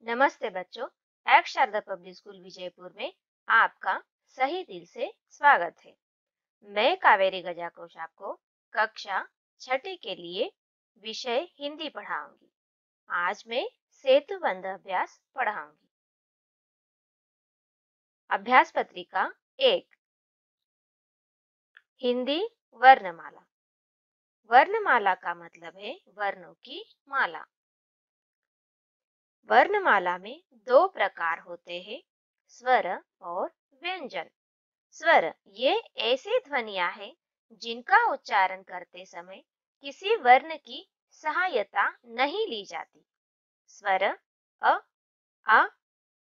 नमस्ते बच्चों। Ex Sharda public school Vijaypur में आपका सही दिल से स्वागत है। मैं कावेरी गजाकोश आपको कक्षा छठी के लिए विषय हिंदी पढ़ाऊंगी। आज मैं सेतुबंध अभ्यास पढ़ाऊंगी। अभ्यास पत्रिका 1 हिंदी वर्णमाला। वर्णमाला का मतलब है वर्णों की माला। वर्णमाला में दो प्रकार होते हैं, स्वर और व्यंजन। स्वर ये ऐसी ध्वनियां हैं जिनका उच्चारण करते समय किसी वर्ण की सहायता नहीं ली जाती। स्वर अ, आ,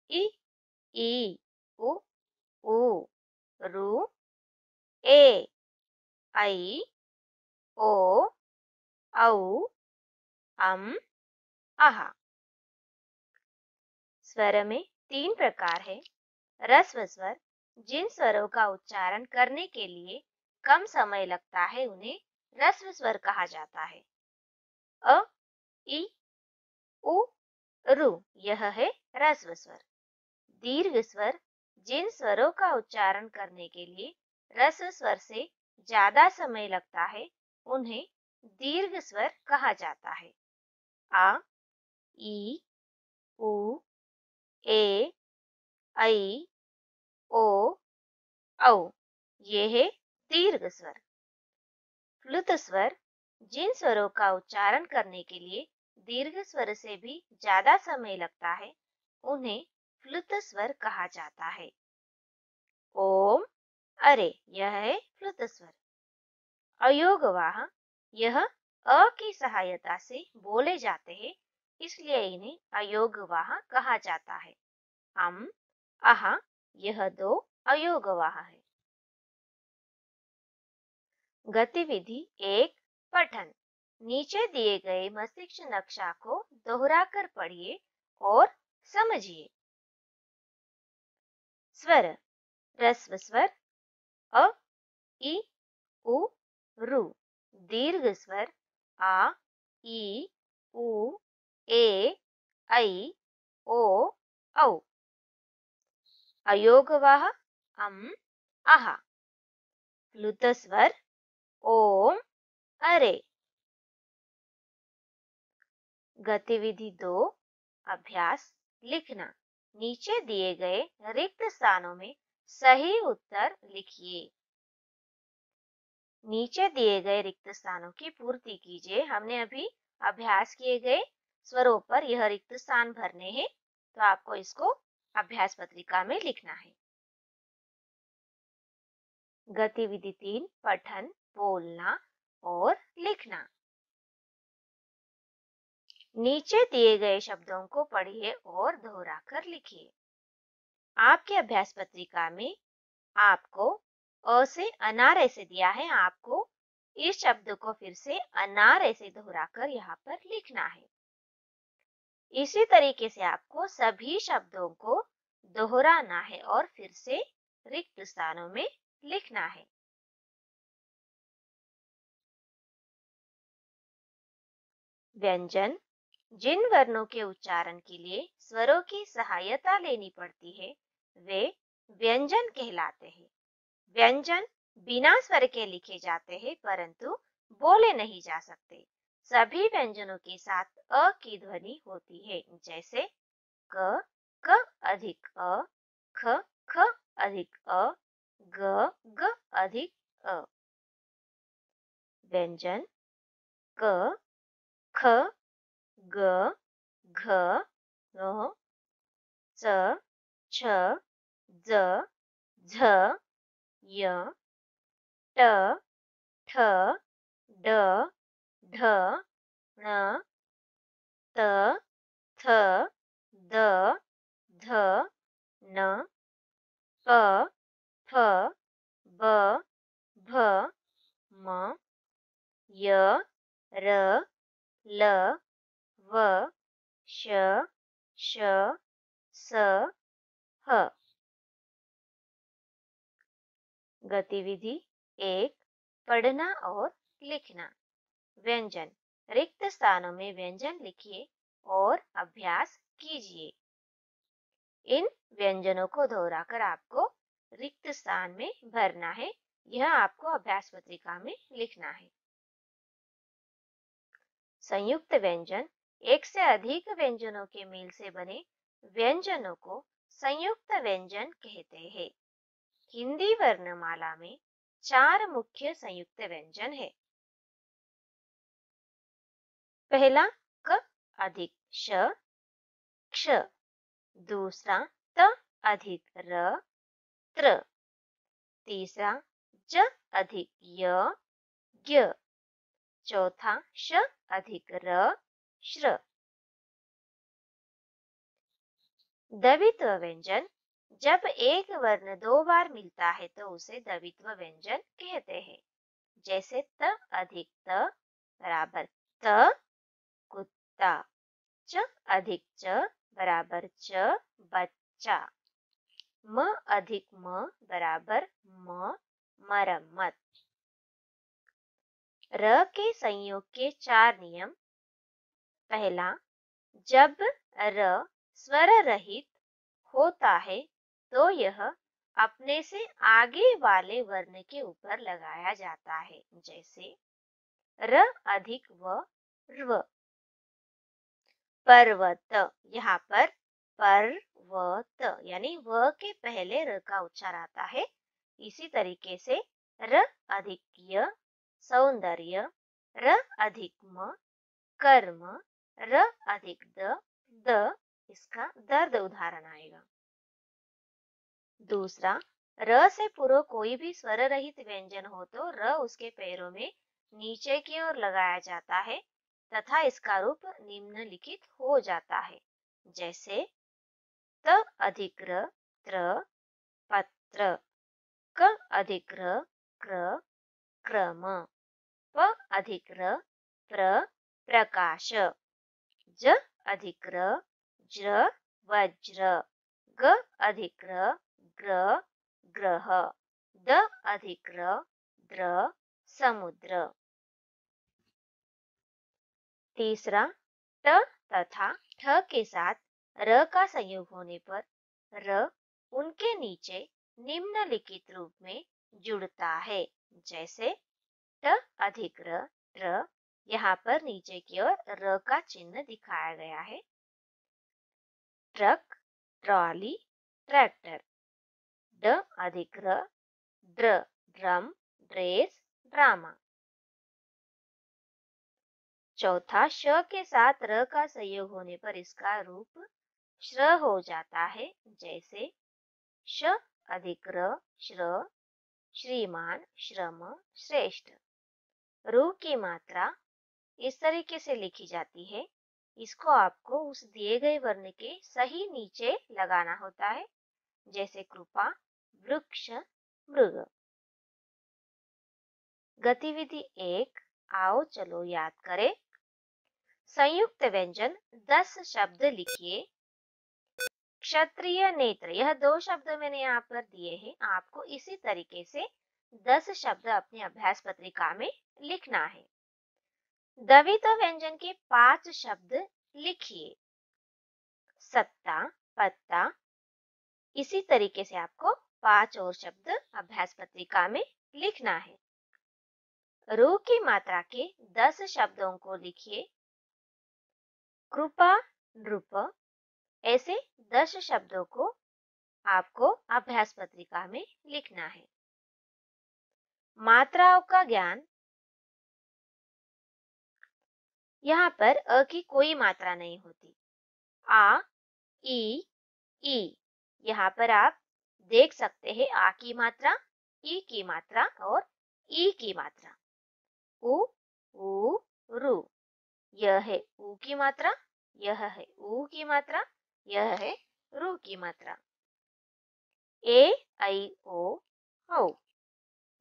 ई, उ, रू, ए, ऐ, ओ, औ, अम, अहा। स्वर में तीन प्रकार है। ह्रस्व स्वर, जिन स्वरों का उच्चारण करने के लिए कम समय लगता है उन्हें ह्रस्व स्वर कहा जाता है। अ, ई, उ, रू यह है ह्रस्व स्वर। दीर्घ स्वर, जिन स्वरों का उच्चारण करने के लिए ह्रस्व स्वर से ज्यादा समय लगता है उन्हें दीर्घ स्वर कहा जाता है। आ, ई, उ, ए, ऐ, ओ, औ ये है दीर्घ स्वर। प्लुत स्वर, जिन स्वरों का उच्चारण करने के लिए दीर्घ स्वर से भी ज्यादा समय लगता है उन्हें प्लुत स्वर कहा जाता है। ओम, अरे यह है प्लुत स्वर। अयोगवाह, यह अ की सहायता से बोले जाते हैं, इसलिए इन्हें अयोगवाह कहा जाता है। अम, अहा यह दो अयोगवाह है। गतिविधि 1 पठन। नीचे दिए गए मस्तिष्क नक्शा को दोहराकर पढ़िए और समझिए। स्वर, ह्रस्व स्वर अ, ई, उ, रू। दीर्घ स्वर आ, ई, उ, ए, ऐ, ओ, औ। अयोगवाह अम, अहा। प्लुत स्वर ओम, अरे। गतिविधि 2 अभ्यास लिखना। नीचे दिए गए रिक्त स्थानों में सही उत्तर लिखिए। नीचे दिए गए रिक्त स्थानों की पूर्ति कीजिए। हमने अभी अभ्यास किए गए स्वरों पर यह रिक्त स्थान भरने हैं, तो आपको इसको अभ्यास पत्रिका में लिखना है। गतिविधि 3 पठन, बोलना और लिखना। नीचे दिए गए शब्दों को पढ़िए और दोहराकर लिखिए। आपके अभ्यास पत्रिका में आपको अ से अनार ऐसे दिया है। आपको इस शब्द को फिर से अनार ऐसे दोहराकर यहाँ पर लिखना है। इसी तरीके से आपको सभी शब्दों को दोहराना है और फिर से रिक्त स्थानों में लिखना है। व्यंजन, जिन वर्णों के उच्चारण के लिए स्वरों की सहायता लेनी पड़ती है वे व्यंजन कहलाते हैं। व्यंजन बिना स्वर के लिखे जाते हैं परंतु बोले नहीं जा सकते। सभी व्यंजनों के साथ अ की ध्वनि होती है, जैसे क, क अधिक अ, ख, ख अधिक अ, ग, ग अधिक अ। व्यंजन क, ख, ग, घ, ङ, च, छ, ज, झ, य, ट, ठ, ड, ढ, ण, त, थ, द, ध, न, प, फ, ब, भ, म, य, र, ल, व, श, श, स, ह। गतिविधि 1 पढ़ना और लिखना। व्यंजन, रिक्त स्थानों में व्यंजन लिखिए और अभ्यास कीजिए। इन व्यंजनों को दोहराकर आपको रिक्त स्थान में भरना है। यह आपको अभ्यास पत्रिका में लिखना है। संयुक्त व्यंजन एक से अधिक व्यंजनों के मेल से बने व्यंजनों को संयुक्त व्यंजन कहते हैं। हिंदी वर्णमाला में 4 मुख्य संयुक्त व्यंजन है। पहला क अधिक श, क्ष। दूसरा त अधिक र, त्र। तीसरा ज अधिक य, ज्ञ। चौथा श अधिक र, श्र। द्वित्व व्यंजन जब एक वर्ण 2 बार मिलता है तो उसे द्वित्व व्यंजन कहते हैं। जैसे त अधिक त बराबर त, कुत्ता। च अधिक च बराबर च, बच्चा। म अधिक म बराबर म, मरम्मत। र के संयोग के 4 नियम। पहला, जब र स्वर रहित होता है तो यह अपने से आगे वाले वर्ण के ऊपर लगाया जाता है। जैसे र अधिक व, रव। पर्वत, यहाँ पर पर्वत यानी व के पहले र का उच्चार आता है। इसी तरीके से र अधिक य, सौंदर्य। र अधिक म, कर्म। र अधिक द इसका दर्द उदाहरण आएगा। दूसरा, र से पूर्व कोई भी स्वर रहित व्यंजन हो तो र उसके पैरों में नीचे की ओर लगाया जाता है तथा इसका रूप निम्नलिखित हो जाता है। जैसे त अधिक र, त्र, पत्र। क अधिक र, क्र, क्रम। प अधिक र, प्र, प्रकाश। ज अधिक र, ज्र, वज्र। ग अधिक र, ग्र, ग्रह। द अधिक र, द्र, समुद्र। तीसरा, ट तथा ठ के साथ र का संयोग होने पर र उनके नीचे निम्नलिखित रूप में जुड़ता है। जैसे ट अधिक र, ट्र। यहाँ पर नीचे की ओर र का चिन्ह दिखाया गया है। Truck, trolley, tractor. ड अधिक र, ड्र, ड्रम, ड्रेस, ड्रामा। चौथा, श के साथ र का संयोग होने पर इसका रूप श्र हो जाता है। जैसे श अधिक र, श्र, श्रीमान, श्रम, श्रेष्ठ। रू की मात्रा इस तरीके से लिखी जाती है। इसको आपको उस दिए गए वर्ण के सही नीचे लगाना होता है। जैसे कृपा, वृक्ष, मृग। गतिविधि 1, आओ चलो याद करें। संयुक्त व्यंजन 10 शब्द लिखिए। क्षत्रिय नेत्र, यह 2 शब्द मैंने यहाँ पर दिए हैं। आपको इसी तरीके से 10 शब्द अपनी अभ्यास पत्रिका में लिखना है। द्वित्व व्यंजन के 5 शब्द लिखिए। सत्ता, पत्ता। इसी तरीके से आपको 5 और शब्द अभ्यास पत्रिका में लिखना है। रू की मात्रा के 10 शब्दों को लिखिए। कृपा, नृप। ऐसे 10 शब्दों को आपको अभ्यास पत्रिका में लिखना है। मात्राओं का ज्ञान, यहाँ पर अ की कोई मात्रा नहीं होती। आ, ई। यहाँ पर आप देख सकते हैं आ की मात्रा, ई की मात्रा और ई की मात्रा। उ, रु। यह है उ की मात्रा, यह है उ की मात्रा, यह है रु की मात्रा। ए, ऐ, ओ, औ।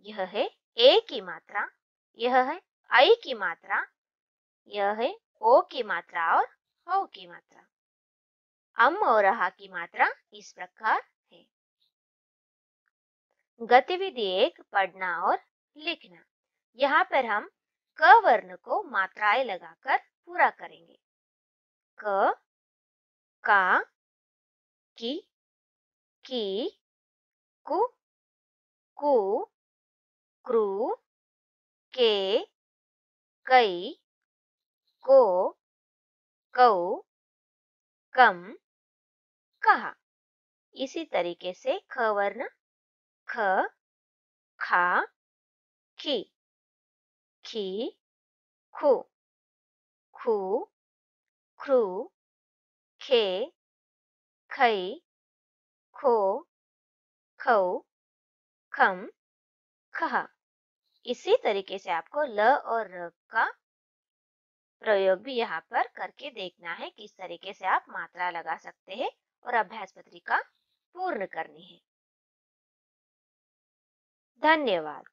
यह है ए की मात्रा, यह है ऐ की मात्रा, यह है ओ की मात्रा और औ की मात्रा। अम और अहा की मात्रा इस प्रकार है। गतिविधि 1, पढ़ना और लिखना। यहाँ पर हम क वर्ण को मात्राएं लगाकर पूरा करेंगे। क, का, की, की, कु, कु, क्रू, के, कई, को, कौ, कम, कहा। इसी तरीके से ख वर्ण ख, खा, खी, खी, खू, खू, ख्रू, खे, खई, खो, खौ, खम, खहा। इसी तरीके से आपको ल और र का प्रयोग भी यहाँ पर करके देखना है। किस तरीके से आप मात्रा लगा सकते हैं और अभ्यास पत्रिका पूर्ण करनी है। धन्यवाद।